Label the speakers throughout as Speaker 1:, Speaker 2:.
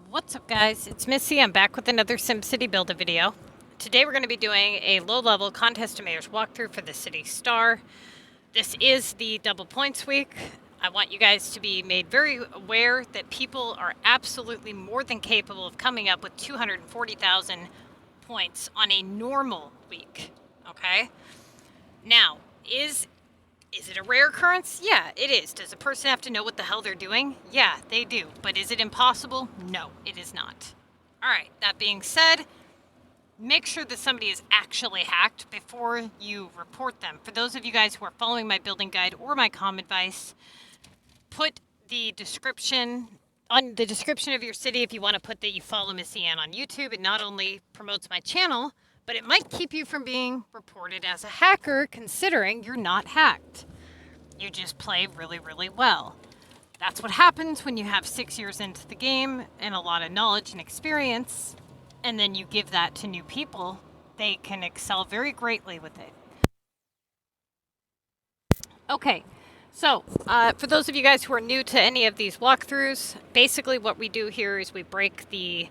Speaker 1: What's up, guys? It's Missy. I'm back with another SimCity build a video. Today we're going to be doing a low-level contest to mayor's walkthrough for the city star. This is the double points week. I want you guys to be made very aware that people are absolutely more than capable of coming up with 240,000 points on a normal week. Okay? Now, is it a rare occurrence? Yeah, it is. Does a person have to know what the hell they're doing? Yeah, they do. But is it impossible? No, it is not. All right, that being said, make sure that somebody is actually hacked before you report them. For those of you guys who are following my building guide or my comm advice, put the description on the description of your city if you want to put that you follow MissyAnne on YouTube. It not only promotes my channel, but it might keep you from being reported as a hacker, considering you're not hacked. You just play really, really well. That's what happens when you have 6 years into the game and a lot of knowledge and experience, and then you give that to new people. They can excel very greatly with it. Okay, so for those of you guys who are new to any of these walkthroughs, basically what we do here is we break the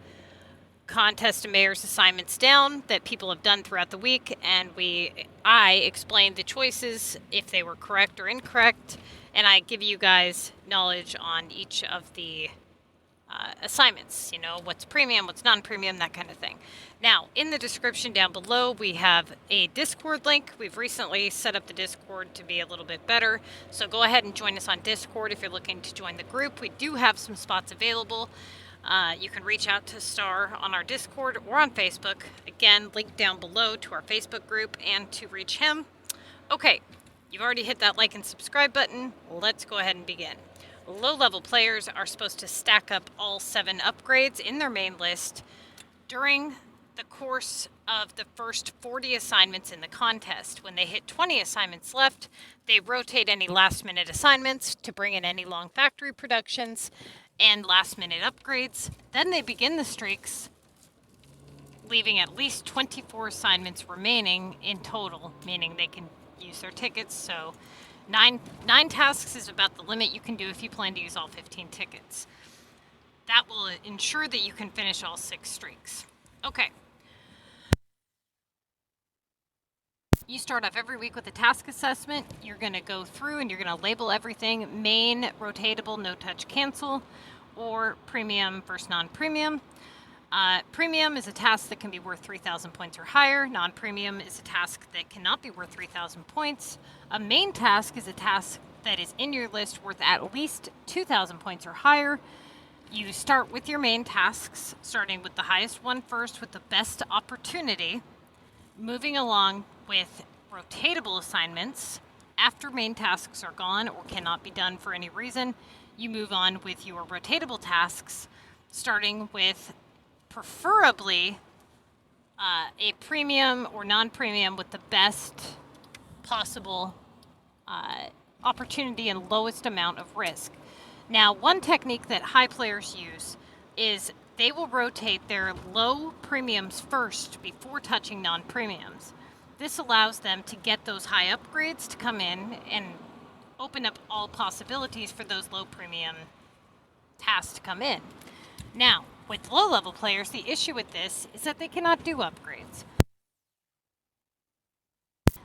Speaker 1: contest and mayor's assignments down that people have done throughout the week, and I explain the choices if they were correct or incorrect, and I give you guys knowledge on each of the assignments, you know, what's premium, what's non-premium, that kind of thing. Now, in the description down below, we have a Discord link. We've recently set up the Discord to be a little bit better, so go ahead and join us on Discord if you're looking to join the group. We do have some spots available. You can reach out to Star on our Discord or on Facebook. Again, link down below to our Facebook group and to reach him. Okay, you've already hit that like and subscribe button. Let's go ahead and begin. Low-level players are supposed to stack up all 7 upgrades in their main list during the course of the first 40 assignments in the contest. When they hit 20 assignments left, they rotate any last-minute assignments to bring in any long factory productions and last-minute upgrades. Then they begin the streaks, leaving at least 24 assignments remaining in total, meaning they can use their tickets. So nine tasks is about the limit you can do if you plan to use all 15 tickets. That will ensure that you can finish all 6 streaks. Okay. You start off every week with a task assessment. You're going to go through and you're going to label everything: main, rotatable, no touch, cancel, or premium versus non-premium. Premium is a task that can be worth 3,000 points or higher. Non-premium is a task that cannot be worth 3,000 points. A main task is a task that is in your list worth at least 2,000 points or higher. You start with your main tasks, starting with the highest one first with the best opportunity, moving along with rotatable assignments. After main tasks are gone or cannot be done for any reason, you move on with your rotatable tasks, starting with preferably a premium or non-premium with the best possible opportunity and lowest amount of risk. Now, one technique that high players use is they will rotate their low premiums first before touching non-premiums. This allows them to get those high upgrades to come in and open up all possibilities for those low premium tasks to come in. Now, with low-level players, the issue with this is that they cannot do upgrades.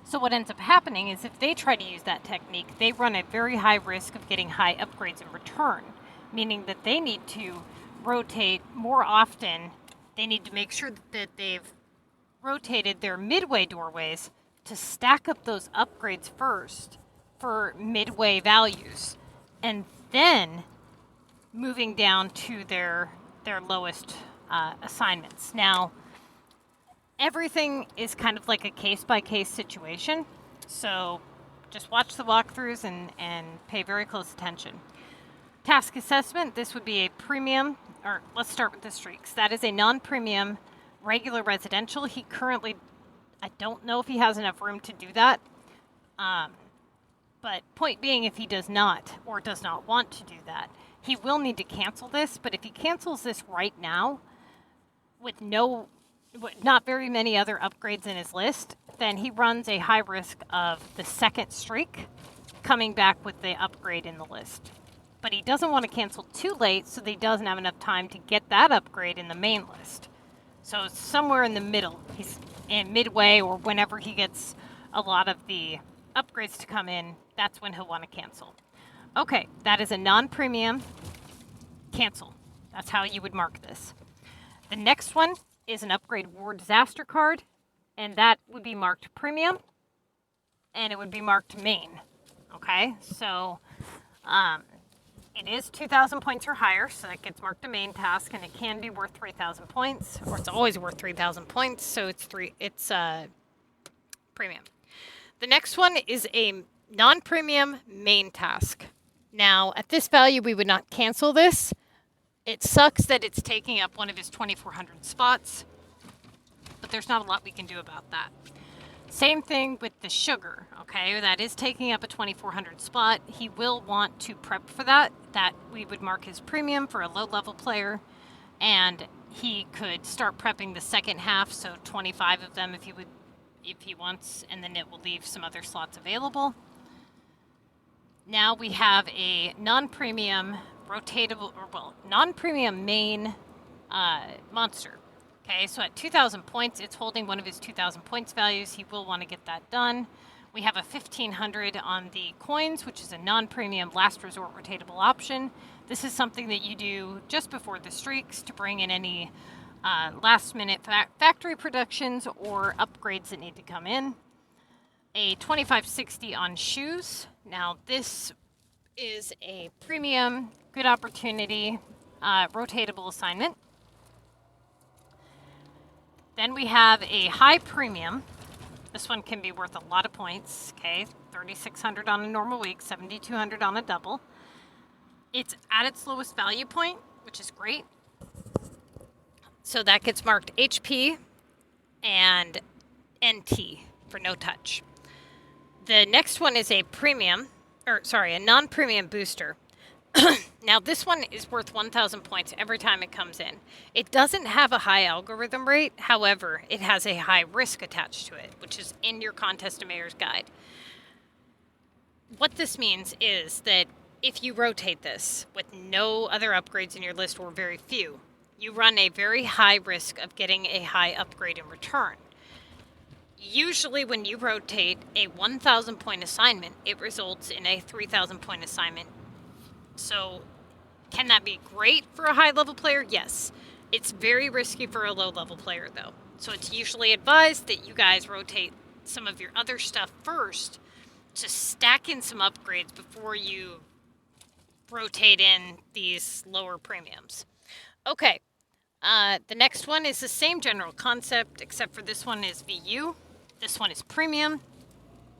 Speaker 1: So what ends up happening is if they try to use that technique, they run a very high risk of getting high upgrades in return, meaning that they need to rotate more often. They need to make sure that they've rotated their midway doorways to stack up those upgrades first for midway values, and then moving down to their lowest assignments. Now, everything is kind of like a case-by-case situation, so just watch the walkthroughs and pay very close attention. Task assessment, this would be a premium, or let's start with the streaks. That is a non-premium regular residential. He currently, I don't know if he has enough room to do that, but point being, if he does not or does not want to do that, he will need to cancel this. But if he cancels this right now with not very many other upgrades in his list, then he runs a high risk of the second streak coming back with the upgrade in the list. but he doesn't want to cancel too late so that he doesn't have enough time to get that upgrade in the main list. So somewhere in the middle, he's in midway, or whenever he gets a lot of the upgrades to come in, that's when he'll want to cancel. Okay, that is a non-premium cancel. That's how you would mark this. The next one is an upgrade war disaster card, and that would be marked premium, and it would be marked main. Okay, so it is 2,000 points or higher, so that gets marked a main task, and it can be worth 3,000 points, or it's always worth 3,000 points, so it's premium. The next one is a non-premium main task. Now, at this value, we would not cancel this. It sucks that it's taking up one of his 2,400 spots, but there's not a lot we can do about that. Same thing with the sugar, okay? That is taking up a 2,400 spot. He will want to prep for that. That we would mark as premium for a low-level player, and he could start prepping the second half, so 25 of them if he wants, and then it will leave some other slots available. Now we have a non-premium non-premium main monster. Okay, so at 2,000 points, it's holding one of his 2,000 points values. He will want to get that done. We have a 1,500 on the coins, which is a non-premium last resort rotatable option. This is something that you do just before the streaks to bring in any last-minute factory productions or upgrades that need to come in. A 2560 on shoes. Now, this is a premium, good opportunity, rotatable assignment. Then we have a high premium. This one can be worth a lot of points, okay? 3,600 on a normal week, 7,200 on a double. It's at its lowest value point, which is great. So that gets marked HP and NT for no touch. The next one is a non-premium booster. Now, this one is worth 1,000 points every time it comes in. It doesn't have a high algorithm rate. However, it has a high risk attached to it, which is in your Contest to Mayor's guide. What this means is that if you rotate this with no other upgrades in your list, or very few, you run a very high risk of getting a high upgrade in return. Usually when you rotate a 1,000 point assignment, it results in a 3,000 point assignment. So can that be great for a high level player? Yes. It's very risky for a low level player though. So it's usually advised that you guys rotate some of your other stuff first to stack in some upgrades before you rotate in these lower premiums. Okay. The next one is the same general concept, except for this one is VU. This one is premium,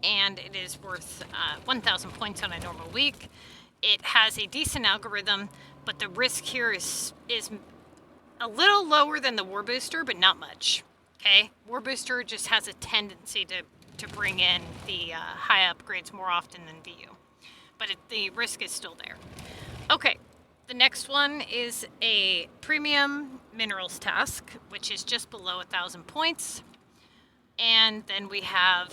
Speaker 1: and it is worth 1,000 points on a normal week. It has a decent algorithm, but the risk here is a little lower than the War Booster, but not much. Okay, War Booster just has a tendency to bring in the high upgrades more often than VU, but the risk is still there. Okay, the next one is a premium minerals task, which is just below 1,000 points, and then we have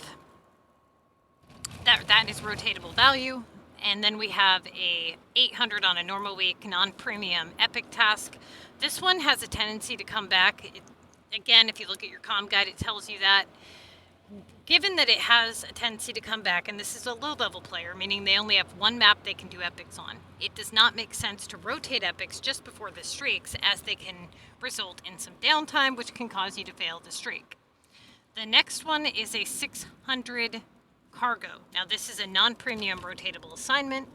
Speaker 1: that is rotatable value. And then we have a 800 on a normal week non-premium epic task. This one has a tendency to come back. Again, if you look at your comm guide, it tells you that. Given that it has a tendency to come back, and this is a low-level player, meaning they only have one map they can do epics on, it does not make sense to rotate epics just before the streaks, as they can result in some downtime, which can cause you to fail the streak. The next one is a 600 cargo. Now, this is a non-premium rotatable assignment.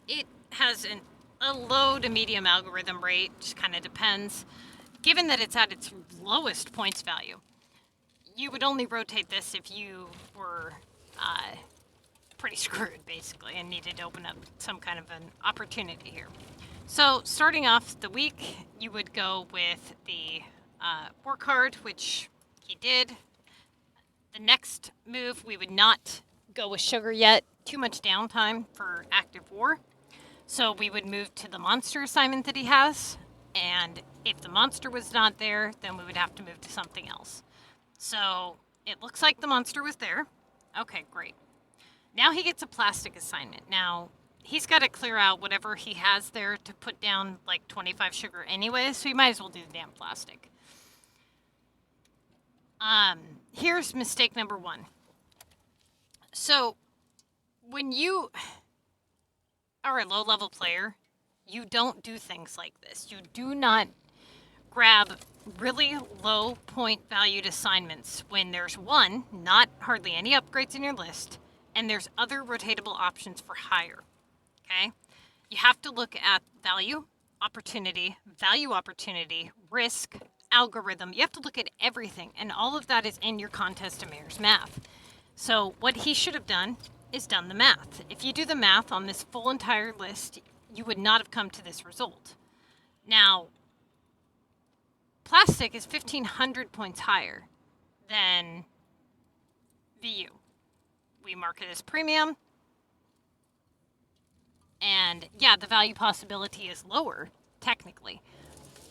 Speaker 1: It has a low to medium algorithm rate, just kind of depends. Given that it's at its lowest points value, you would only rotate this if you were pretty screwed, basically, and needed to open up some kind of an opportunity here. So, starting off the week, you would go with the war card, which he did. The next move, we would not go with sugar yet. Too much downtime for active war. So we would move to the monster assignment that he has. And if the monster was not there, then we would have to move to something else. So it looks like the monster was there. Okay, great. Now he gets a plastic assignment. Now, he's got to clear out whatever he has there to put down like 25 sugar anyway, so he might as well do the damn plastic. Here's mistake number 1. So when you are a low-level player, you don't do things like this. You do not grab really low point valued assignments when there's one, not hardly any upgrades in your list, and there's other rotatable options for higher. Okay? You have to look at value opportunity, risk, algorithm. You have to look at everything, and all of that is in your contest of mayors math. So what he should have done is done the math. If you do the math on this full entire list, you would not have come to this result. Now, plastic is 1,500 points higher than VU. We mark it as premium. And yeah, the value possibility is lower, technically.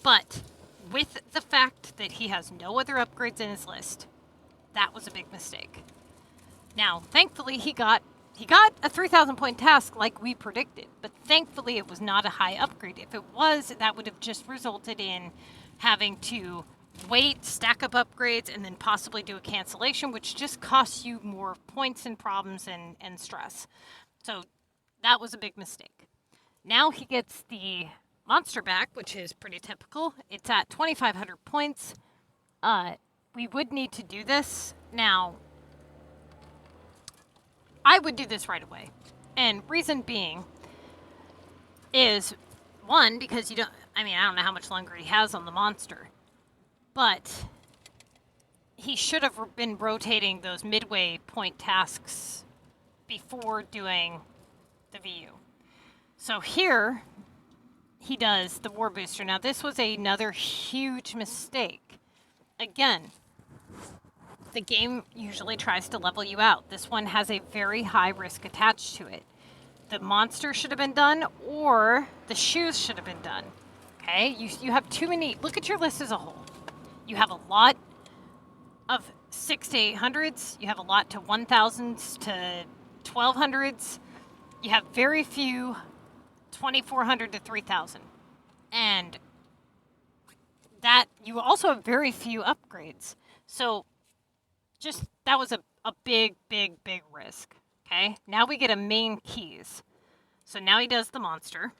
Speaker 1: But with the fact that he has no other upgrades in his list, that was a big mistake. Now, thankfully, he got a 3,000 point task like we predicted, but thankfully it was not a high upgrade. If it was, that would have just resulted in having to wait, stack up upgrades, and then possibly do a cancellation, which just costs you more points and problems and stress. So that was a big mistake. Now he gets the monster back, which is pretty typical. It's at 2,500 points. We would need to do this. Now, I would do this right away. And reason being is, one, because I don't know how much longer he has on the monster, but he should have been rotating those midway point tasks before doing the VU. So here, he does the War Booster. Now, this was another huge mistake. Again, the game usually tries to level you out. This one has a very high risk attached to it. The monster should have been done, or the shoes should have been done. Okay? You have too many. Look at your list as a whole. You have a lot of 6 to 800s. You have a lot to 1,000s to 1,200s. You have very few 2,400 to 3,000. And that you also have very few upgrades. So just that was a big, big, big risk. Okay, now we get a main keys. So now he does the monster.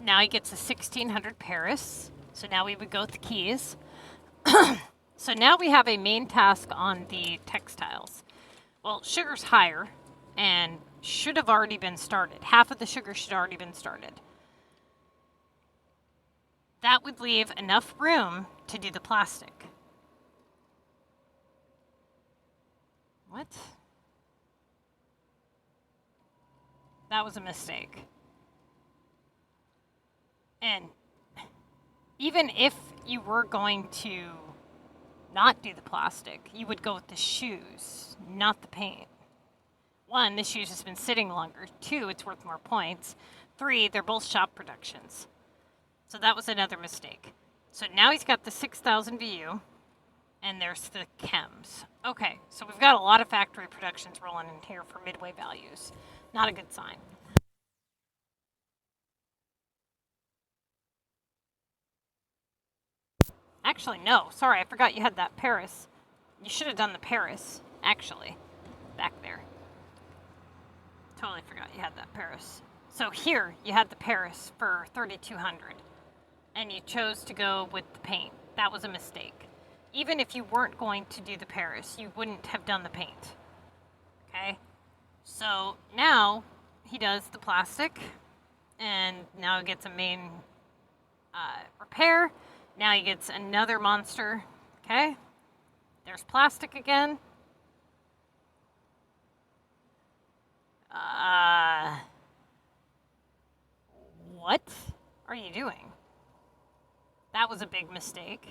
Speaker 1: Now he gets a 1,600 Paris. So now we would go with the keys. So now we have a main task on the textiles. Well, sugar's higher and should have already been started. Half of the sugar should have already been started. That would leave enough room to do the plastic. What? That was a mistake. And even if you were going to not do the plastic, you would go with the shoes, not the paint. 1, the shoes has been sitting longer. 2, it's worth more points. 3, they're both shop productions. So that was another mistake. So now he's got the 6,000 VU, and there's the chems. Okay, so we've got a lot of factory productions rolling in here for midway values. Not a good sign. Actually, no. Sorry, I forgot you had that Paris. You should have done the Paris, actually, back there. Totally forgot you had that Paris. So here, you had the Paris for 3,200, and you chose to go with the paint. That was a mistake. Even if you weren't going to do the Paris, you wouldn't have done the paint. Okay? So now he does the plastic, and now he gets a main repair. Now he gets another monster. Okay? There's plastic again. What are you doing? That was a big mistake.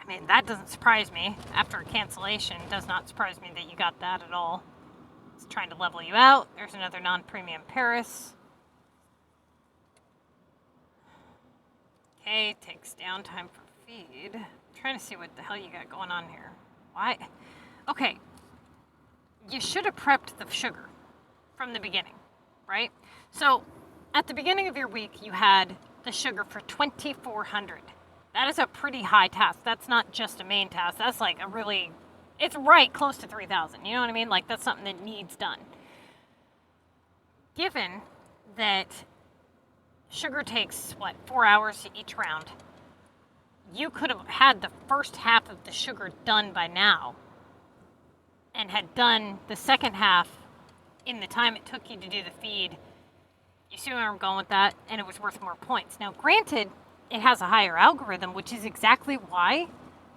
Speaker 1: I mean, that doesn't surprise me. After a cancellation, it does not surprise me that you got that at all. It's trying to level you out. There's another non-premium Paris. Okay, takes downtime for feed. I'm trying to see what the hell you got going on here. Why? Okay, you should have prepped the sugar from the beginning, right? So at the beginning of your week, you had the sugar for 2,400. That is a pretty high task. That's not just a main task. That's like it's right close to 3,000. You know what I mean? Like, that's something that needs done. Given that sugar takes, 4 hours to each round, you could have had the first half of the sugar done by now and had done the second half in the time it took you to do the feed. You see where I'm going with that? And it was worth more points. Now, granted, it has a higher algorithm, which is exactly why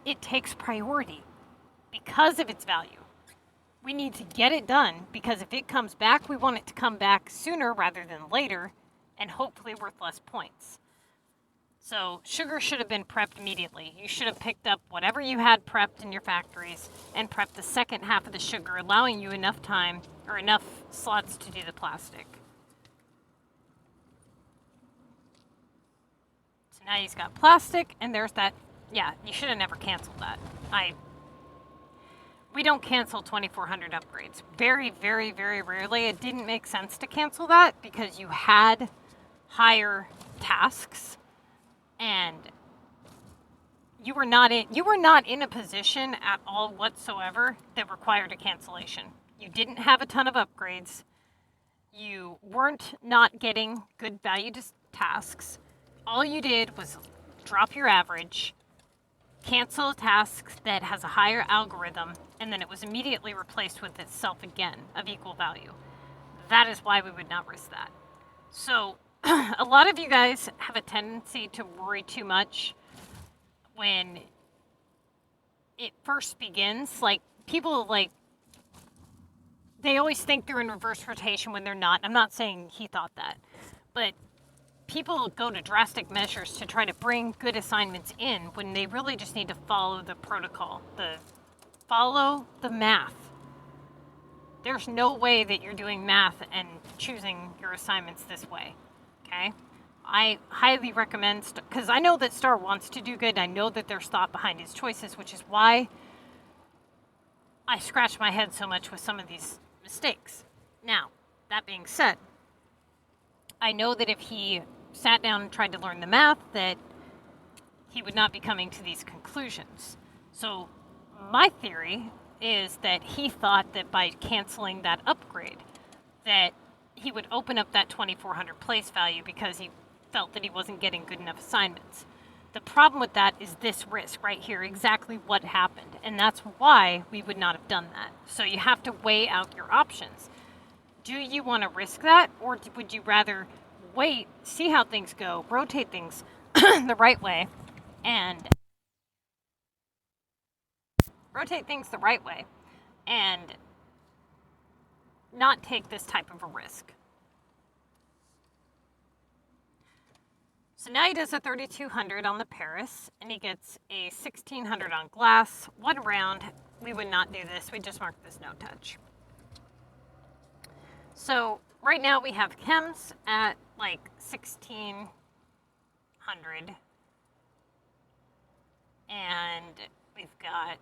Speaker 1: it takes priority, because of its value. We need to get it done, because if it comes back, we want it to come back sooner rather than later, and hopefully worth less points. So sugar should have been prepped immediately. You should have picked up whatever you had prepped in your factories and prepped the second half of the sugar, allowing you enough time or enough slots to do the plastic. So now he's got plastic, and there's that. Yeah, you should have never canceled that. We don't cancel 2,400 upgrades. Very, very, very rarely. It didn't make sense to cancel that because you had higher tasks, and you were not in a position at all whatsoever that required a cancellation. You didn't have a ton of upgrades. You weren't not getting good value tasks. All you did was drop your average, cancel a task that has a higher algorithm, and then it was immediately replaced with itself again of equal value. That is why we would not risk that. So a lot of you guys have a tendency to worry too much when it first begins. Like, people, they always think they're in reverse rotation when they're not. I'm not saying he thought that, but people go to drastic measures to try to bring good assignments in when they really just need to follow the protocol, follow the math. There's no way that you're doing math and choosing your assignments this way, okay? I highly recommend, because I know that Star wants to do good. I know that there's thought behind his choices, which is why I scratch my head so much with some of these mistakes. Now, that being said, I know that if he sat down and tried to learn the math, that he would not be coming to these conclusions. So my theory is that he thought that by canceling that upgrade, that he would open up that 2,400 place value because he felt that he wasn't getting good enough assignments. The problem with that is this risk right here, exactly what happened. And that's why we would not have done that. So you have to weigh out your options. Do you want to risk that, or would you rather wait, see how things go, rotate things the right way, and not take this type of a risk? So now he does a 3,200 on the Paris, and he gets a 1,600 on glass. 1 round, we would not do this. We just mark this no touch. So right now we have chems at 1,600. And we've got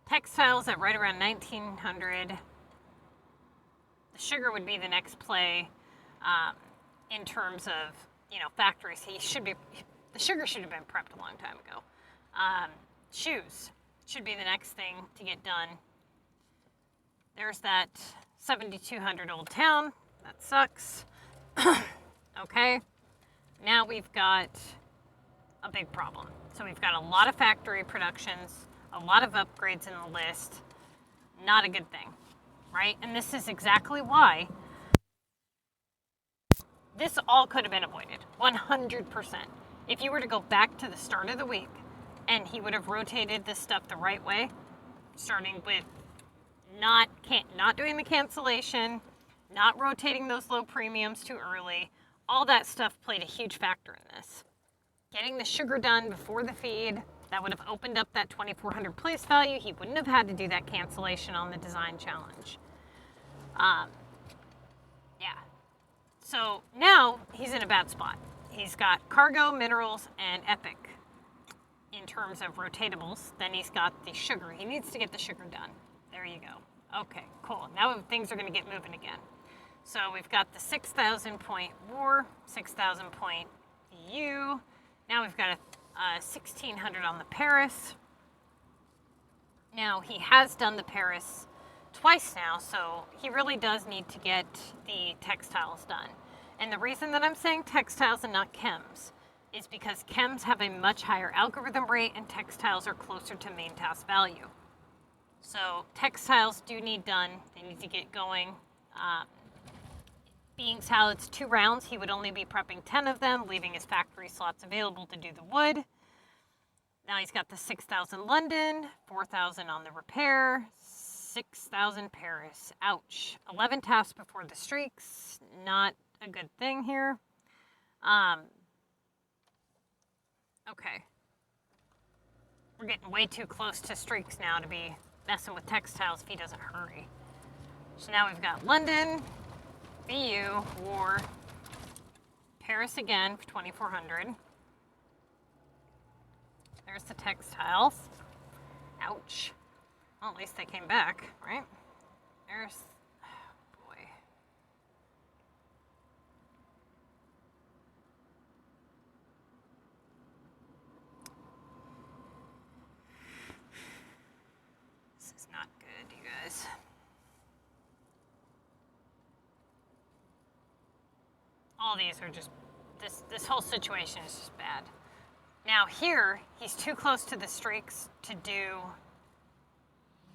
Speaker 1: textiles at right around 1,900. The sugar would be the next play. In terms of, factories, the sugar should have been prepped a long time ago. Shoes should be the next thing to get done. There's that 7,200 Old Town. That sucks. Okay. Now we've got a big problem. So we've got a lot of factory productions, a lot of upgrades in the list. Not a good thing, right? And this is exactly why this all could have been avoided, 100%. If you were to go back to the start of the week and he would have rotated this stuff the right way, starting with not doing the cancellation, not rotating those low premiums too early, all that stuff played a huge factor in this. Getting the sugar done before the feed, that would have opened up that 2,400 place value. He wouldn't have had to do that cancellation on the design challenge. So now he's in a bad spot. He's got cargo, minerals, and epic in terms of rotatables. Then he's got the sugar. He needs to get the sugar done. There There you go. Okay, cool. Now things are going to get moving again. So we've got the 6,000 point war, 6,000 point EU. Now we've got a 1,600 on the Paris. Now he has done the Paris twice now, so he really does need to get the textiles done. And the reason that I'm saying textiles and not chems is because chems have a much higher algorithm rate and textiles are closer to main task value. So textiles do need done. They need to get going. Being salads 2 rounds, he would only be prepping 10 of them, leaving his factory slots available to do the wood. Now he's got the 6,000 London, 4,000 on the repair, 6,000 Paris. Ouch. 11 tasks before the streaks. Not a good thing here. Okay. We're getting way too close to streaks now to be messing with textiles if he doesn't hurry. So now we've got London, BU, War, Paris again for 2,400. There's the textiles. Ouch. Well, at least they came back, right? There's, oh boy. This is not good, you guys. All these are just, this whole situation is just bad. Now here, he's too close to the streaks to do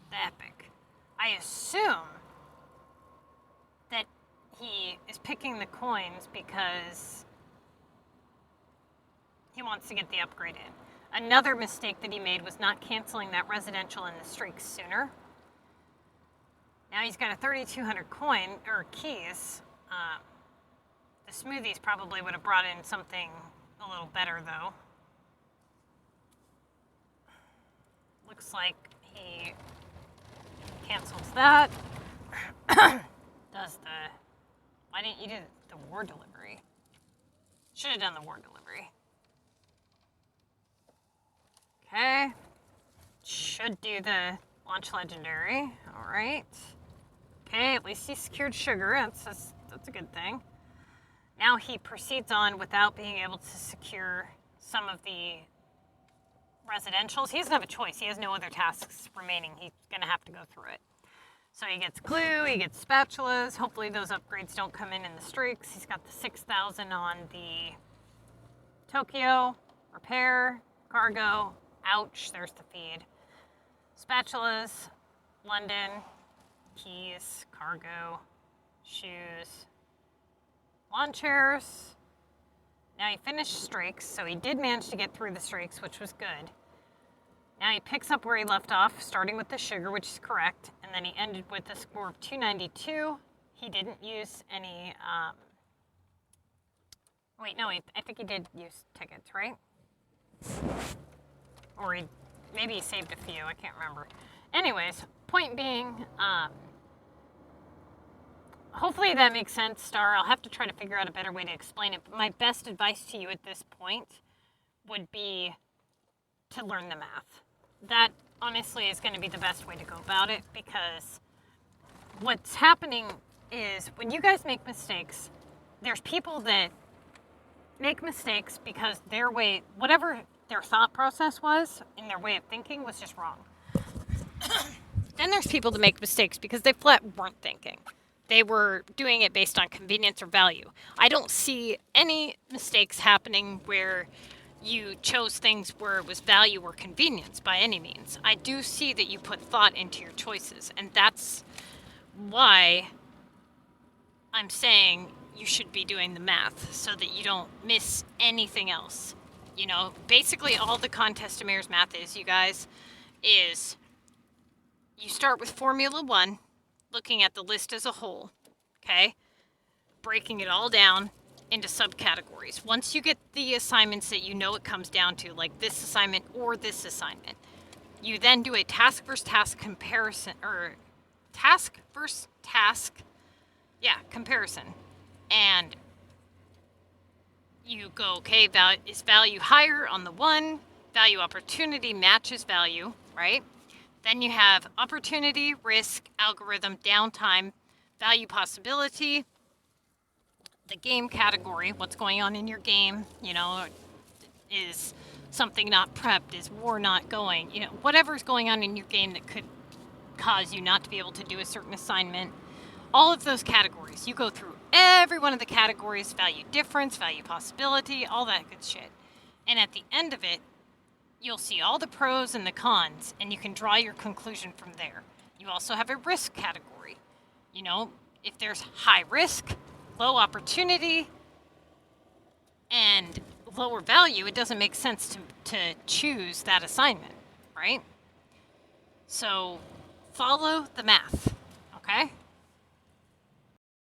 Speaker 1: the epic. I assume that he is picking the coins because he wants to get the upgrade in. Another mistake that he made was not canceling that residential in the streaks sooner. Now he's got a 3,200 coin, or keys. The smoothies probably would have brought in something a little better though. Looks like he cancels that. Does the... Why didn't you do the war delivery? Should have done the war delivery. Okay. Should do the launch legendary. Alright. Okay, at least he secured sugar. That's a good thing. Now he proceeds on without being able to secure some of the residentials. He doesn't have a choice. He has no other tasks remaining. He's going to have to go through it. So he gets glue, he gets spatulas. Hopefully those upgrades don't come in the streaks. He's got the 6,000 on the Tokyo, repair, cargo. Ouch, there's the feed. Spatulas, London, keys, cargo, shoes, lawn chairs. Now he finished streaks, so he did manage to get through the streaks, which was good. Now he picks up where he left off, starting with the sugar, which is correct, and then he ended with a score of 292. He didn't use any, wait, no, I think he did use tickets, right? Or maybe he saved a few, I can't remember. Anyways, point being, hopefully that makes sense, Star. I'll have to try to figure out a better way to explain it. But my best advice to you at this point would be to learn the math. That, honestly, is going to be the best way to go about it, because what's happening is when you guys make mistakes, there's people that make mistakes because their way, whatever their thought process was and their way of thinking was just wrong. Then there's people that make mistakes because they flat weren't thinking. They were doing it based on convenience or value. I don't see any mistakes happening where you chose things where it was value or convenience by any means. I do see that you put thought into your choices, and that's why I'm saying you should be doing the math so that you don't miss anything else. You know, basically all the contest to mayor's math is, you guys, is you start with Formula 1, looking at the list as a whole, okay? Breaking it all down into subcategories. Once you get the assignments that you know it comes down to, like this assignment or this assignment, you then do a task versus task comparison, or task versus task, comparison. And you go, okay, is value higher on the one? Value opportunity matches value, right? Then you have opportunity, risk, algorithm, downtime, value, possibility, the game category, what's going on in your game, you know, is something not prepped, is war not going, you know, whatever's going on in your game that could cause you not to be able to do a certain assignment. All of those categories, you go through every one of the categories, value difference, value possibility, all that good shit. And at the end of it, you'll see all the pros and the cons, and you can draw your conclusion from there. You also have a risk category. You know, if there's high risk, low opportunity, and lower value, it doesn't make sense to choose that assignment, right? So follow the math, okay?